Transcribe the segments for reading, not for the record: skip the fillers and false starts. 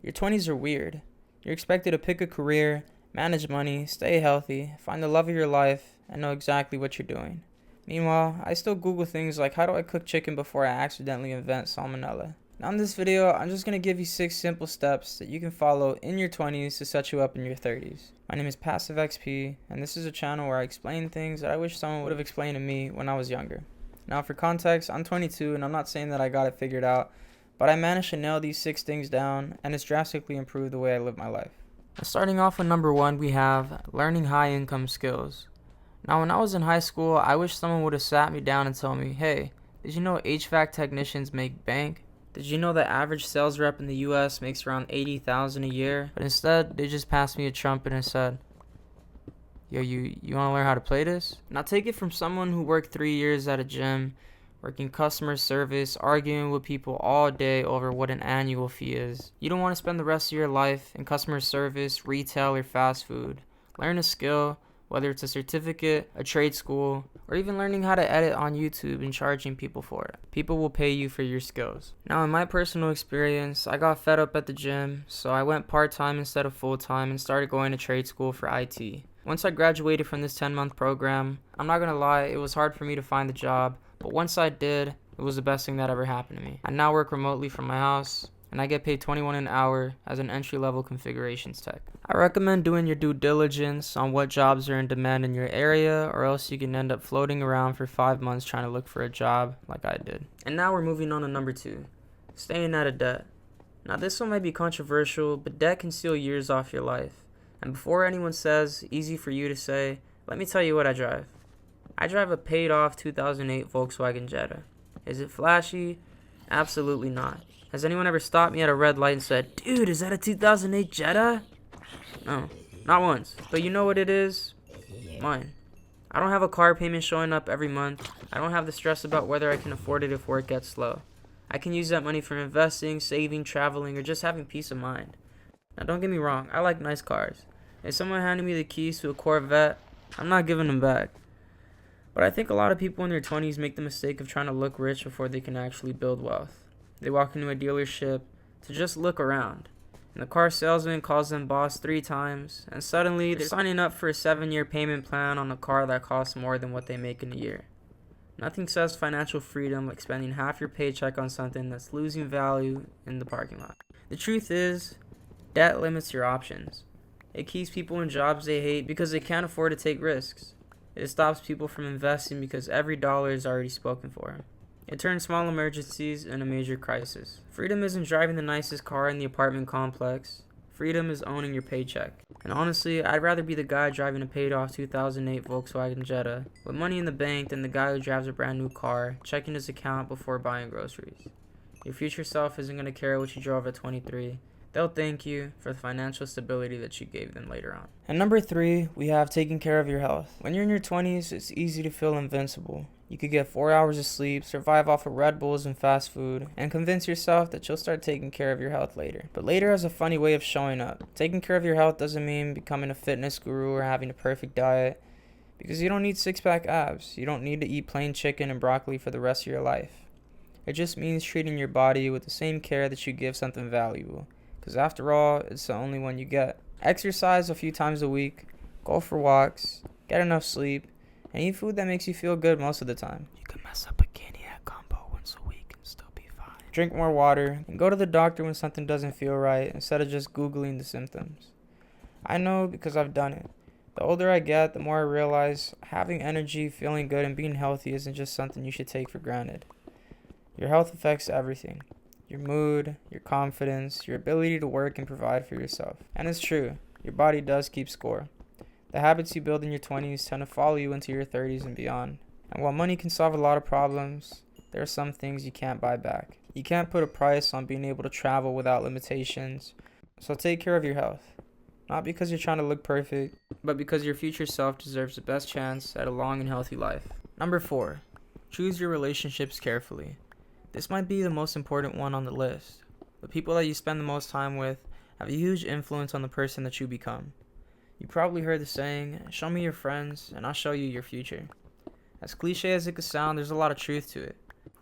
Your 20s are weird. You're expected to pick a career, manage money, stay healthy, find the love of your life, and know exactly what you're doing. Meanwhile, I still Google things like how do I cook chicken before I accidentally invent salmonella. Now in this video, I'm just going to give you 6 simple steps that you can follow in your 20s to set you up in your 30s. My name is Passive XP, and this is a channel where I explain things that I wish someone would have explained to me when I was younger. Now for context, I'm 22 and I'm not saying that I got it figured out, but I managed to nail these 6 things down and it's drastically improved the way I live my life. Now, starting off with number 1, we have learning high income skills. Now when I was in high school, I wish someone would have sat me down and told me, hey, did you know HVAC technicians make bank? Did you know the average sales rep in the US makes around $80,000 a year? But instead, they just passed me a trumpet and said, yo, you want to learn how to play this? Now take it from someone who worked 3 years at a gym, working customer service, arguing with people all day over what an annual fee is. You don't want to spend the rest of your life in customer service, retail, or fast food. Learn a skill, whether it's a certificate, a trade school, or even learning how to edit on YouTube and charging people for it. People will pay you for your skills. Now in my personal experience, I got fed up at the gym, so I went part-time instead of full-time and started going to trade school for IT. Once I graduated from this 10-month program, I'm not gonna lie, it was hard for me to find the job, but once I did, it was the best thing that ever happened to me. I now work remotely from my house, and I get paid $21 an hour as an entry-level configurations tech. I recommend doing your due diligence on what jobs are in demand in your area, or else you can end up floating around for 5 months trying to look for a job like I did. And now we're moving on to number 2, staying out of debt. Now this one might be controversial, but debt can steal years off your life. And before anyone says, easy for you to say, let me tell you what I drive. I drive a paid-off 2008 Volkswagen Jetta. Is it flashy? Absolutely not. Has anyone ever stopped me at a red light and said, dude, is that a 2008 Jetta? No, not once. But you know what it is? Mine. I don't have a car payment showing up every month. I don't have the stress about whether I can afford it if work gets slow. I can use that money for investing, saving, traveling, or just having peace of mind. Now don't get me wrong, I like nice cars. If someone handed me the keys to a Corvette, I'm not giving them back. But I think a lot of people in their 20s make the mistake of trying to look rich before they can actually build wealth. They walk into a dealership to just look around, and the car salesman calls them boss 3 times, and suddenly they're signing up for a 7-year payment plan on a car that costs more than what they make in a year. Nothing says financial freedom like spending half your paycheck on something that's losing value in the parking lot. The truth is, debt limits your options. It keeps people in jobs they hate because they can't afford to take risks. It stops people from investing because every dollar is already spoken for. It turns small emergencies into major crisis. Freedom isn't driving the nicest car in the apartment complex. Freedom is owning your paycheck. And honestly, I'd rather be the guy driving a paid-off 2008 Volkswagen Jetta with money in the bank than the guy who drives a brand new car, checking his account before buying groceries. Your future self isn't going to care what you drove at 23. They'll thank you for the financial stability that you gave them later on. And number 3, we have taking care of your health. When you're in your 20s, it's easy to feel invincible. You could get 4 hours of sleep, survive off of Red Bulls and fast food, and convince yourself that you'll start taking care of your health later. But later has a funny way of showing up. Taking care of your health doesn't mean becoming a fitness guru or having a perfect diet, because you don't need 6-pack abs. You don't need to eat plain chicken and broccoli for the rest of your life. It just means treating your body with the same care that you give something valuable. Because after all, it's the only one you get. Exercise a few times a week, go for walks, get enough sleep, and eat food that makes you feel good most of the time. You can mess up a Caniac combo once a week and still be fine. Drink more water, and go to the doctor when something doesn't feel right instead of just Googling the symptoms. I know because I've done it. The older I get, the more I realize having energy, feeling good, and being healthy isn't just something you should take for granted. Your health affects everything. Your mood, your confidence, your ability to work and provide for yourself. And it's true, your body does keep score. The habits you build in your 20s tend to follow you into your 30s and beyond. And while money can solve a lot of problems, there are some things you can't buy back. You can't put a price on being able to travel without limitations. So take care of your health. Not because you're trying to look perfect, but because your future self deserves the best chance at a long and healthy life. Number 4, choose your relationships carefully. This might be the most important one on the list. The people that you spend the most time with have a huge influence on the person that you become. You probably heard the saying, show me your friends and I'll show you your future. As cliche as it could sound, there's a lot of truth to it.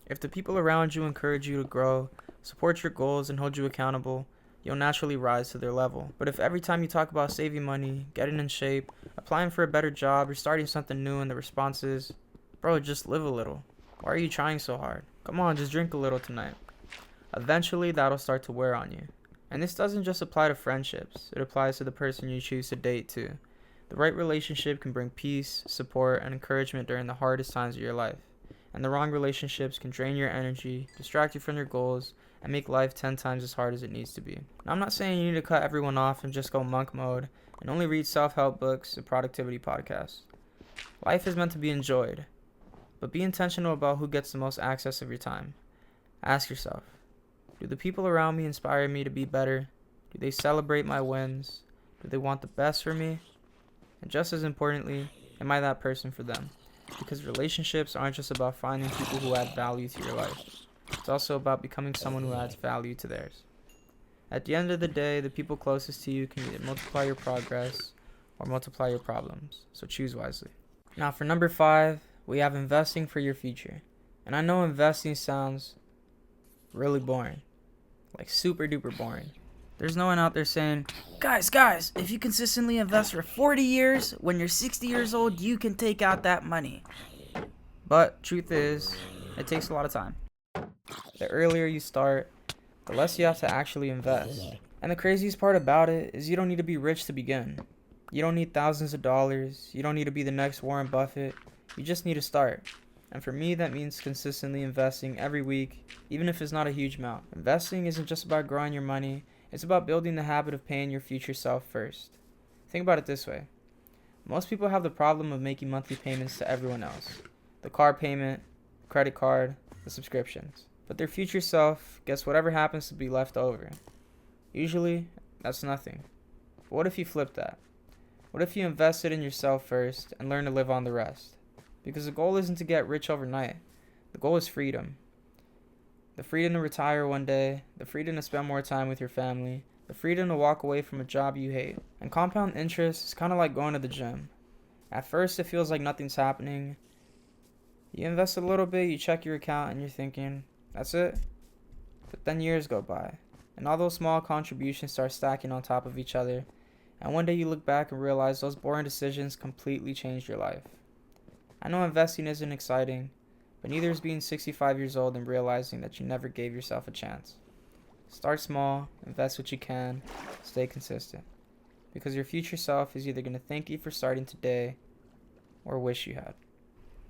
If the people around you encourage you to grow, support your goals, and hold you accountable, you'll naturally rise to their level. But if every time you talk about saving money, getting in shape, applying for a better job, or starting something new and the response is, bro, just live a little. Why are you trying so hard? Come on, just drink a little tonight. Eventually, that'll start to wear on you. And this doesn't just apply to friendships. It applies to the person you choose to date too. The right relationship can bring peace, support, and encouragement during the hardest times of your life. And the wrong relationships can drain your energy, distract you from your goals, and make life 10 times as hard as it needs to be. Now, I'm not saying you need to cut everyone off and just go monk mode and only read self-help books and productivity podcasts. Life is meant to be enjoyed, but be intentional about who gets the most access of your time. Ask yourself, do the people around me inspire me to be better? Do they celebrate my wins? Do they want the best for me? And just as importantly, am I that person for them? Because relationships aren't just about finding people who add value to your life. It's also about becoming someone who adds value to theirs. At the end of the day, the people closest to you can either multiply your progress or multiply your problems. So choose wisely. Now for number 5, we have investing for your future. And I know investing sounds really boring. Like super duper boring. There's no one out there saying, guys, if you consistently invest for 40 years, when you're 60 years old, you can take out that money. But truth is, it takes a lot of time. The earlier you start, the less you have to actually invest. And the craziest part about it is you don't need to be rich to begin. You don't need thousands of dollars. You don't need to be the next Warren Buffett. You just need to start. And for me, that means consistently investing every week, even if it's not a huge amount. Investing isn't just about growing your money. It's about building the habit of paying your future self first. Think about it this way. Most people have the problem of making monthly payments to everyone else. The car payment, the credit card, the subscriptions. But their future self gets whatever happens to be left over. Usually, that's nothing. But what if you flip that? What if you invested in yourself first and learn to live on the rest? Because the goal isn't to get rich overnight. The goal is freedom. The freedom to retire one day, the freedom to spend more time with your family, the freedom to walk away from a job you hate. And compound interest is kind of like going to the gym. At first, it feels like nothing's happening. You invest a little bit, you check your account, and you're thinking, that's it? But then years go by, and all those small contributions start stacking on top of each other, and one day you look back and realize those boring decisions completely changed your life. I know investing isn't exciting, but neither is being 65 years old and realizing that you never gave yourself a chance. Start small, invest what you can, stay consistent. Because your future self is either going to thank you for starting today or wish you had.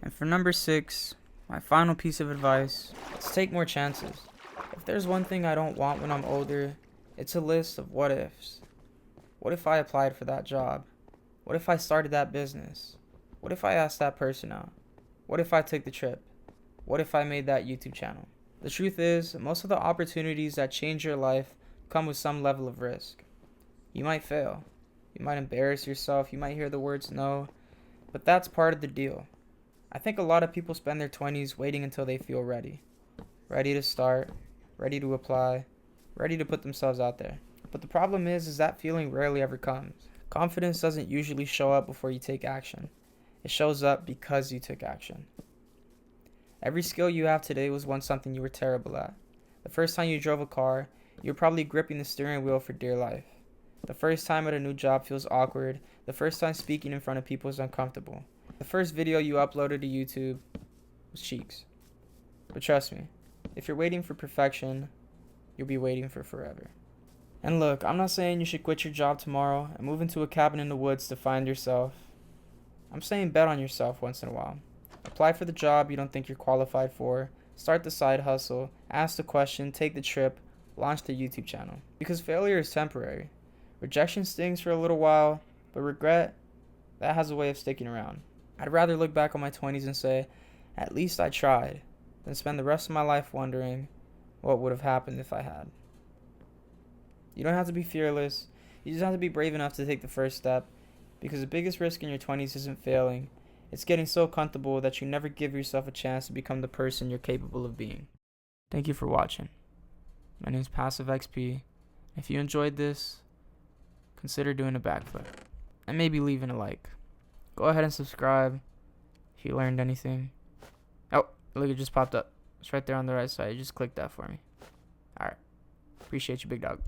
And for number 6, my final piece of advice is take more chances. If there's one thing I don't want when I'm older, it's a list of what ifs. What if I applied for that job? What if I started that business? What if I asked that person out? What if I took the trip? What if I made that YouTube channel? The truth is, most of the opportunities that change your life come with some level of risk. You might fail. You might embarrass yourself. You might hear the words no. But that's part of the deal. I think a lot of people spend their 20s waiting until they feel ready. Ready to start, ready to apply, ready to put themselves out there. But the problem is that feeling rarely ever comes. Confidence doesn't usually show up before you take action. It shows up because you took action. Every skill you have today was once something you were terrible at. The first time you drove a car, you were probably gripping the steering wheel for dear life. The first time at a new job feels awkward. The first time speaking in front of people is uncomfortable. The first video you uploaded to YouTube was cheeks. But trust me, if you're waiting for perfection, you'll be waiting for forever. And look, I'm not saying you should quit your job tomorrow and move into a cabin in the woods to find yourself. I'm saying bet on yourself once in a while. Apply for the job you don't think you're qualified for. Start the side hustle. Ask the question. Take the trip. Launch the YouTube channel. Because failure is temporary. Rejection stings for a little while, but regret, that has a way of sticking around. I'd rather look back on my 20s and say, at least I tried, than spend the rest of my life wondering what would have happened if I had. You don't have to be fearless. You just have to be brave enough to take the first step. Because the biggest risk in your 20s isn't failing. It's getting so comfortable that you never give yourself a chance to become the person you're capable of being. Thank you for watching. My name is Passive XP. If you enjoyed this, consider doing a backflip. And maybe leaving a like. Go ahead and subscribe if you learned anything. Oh, look, it just popped up. It's right there on the right side. You just click that for me. Alright. Appreciate you, big dog.